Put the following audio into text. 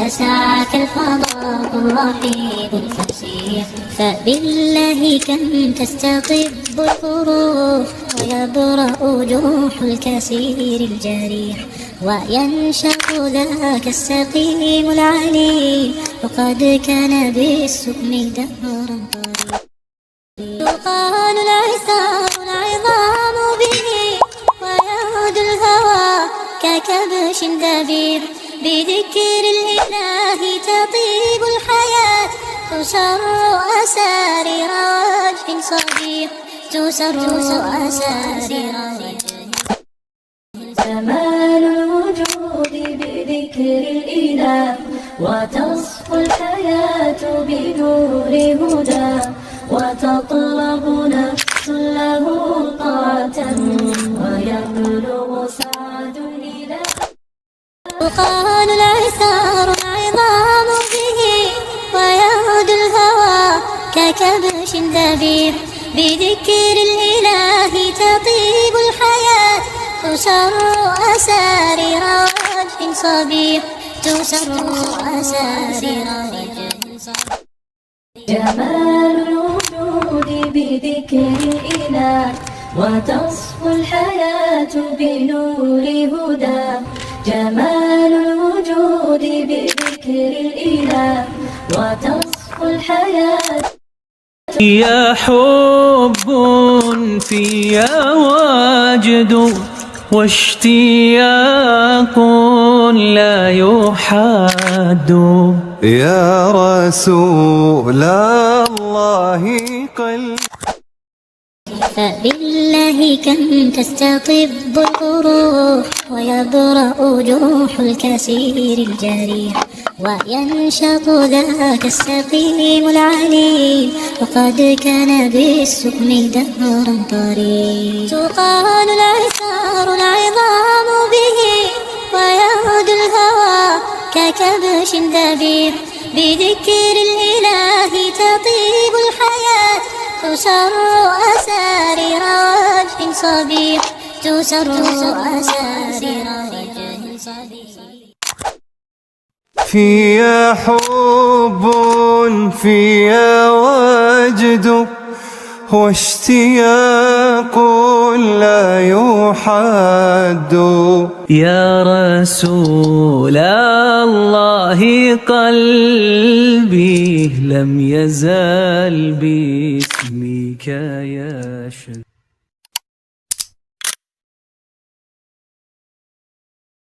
يسعك الفضاء الرحيب الفسيح. فبالله كم تستطب الفروح ويبرأ جروح الكثير الجريح، وينشق ذاك السقيم العليم، وقد كان بالسقم دهرا طريق. يقال العثار العظام به ويعود الهوى ككبش دبيب، بذكر الإله تطيب الحياة، تسر أسارير وجه صديق، تسر أسارير وجه. جمال الوجود بذكر الإله، وتصفو الحياة بنور هدى، وتطلب نفس له طاعة، ويبلغ سعد إلى. يقال العثار العظام به ويعود الهوى ككبش دبيب، بذكر الإله تطيب الحياة، تسر أسارير وجه صبيح، تسر أسارير وجه صبيح. جمال الوجود بذكر الإله، وتصفو الحياة بنور هدى. جمال الوجود بذكر الإله، وتصفو الحياة. يا حب فيا وجد واشتياق لا يحد، يا رسول الله قلبي. فبالله كم تستطب القروح ويبرأ جروح الكثير الجريح، وينشط ذاك السقيم العليم، وقد كان بالسقم دهرا طريق. تقال العثار العظام به ويعود الهوى ككبش دبيب، بذكر الإله تطيب الحياة، تسر أسارير وجه صبيح، تسر أسارير وجه صبيح. فيا حب فيا وجد واشتياق لا يحد، يا رسول الله قلبي لم يزال باسمك يشد.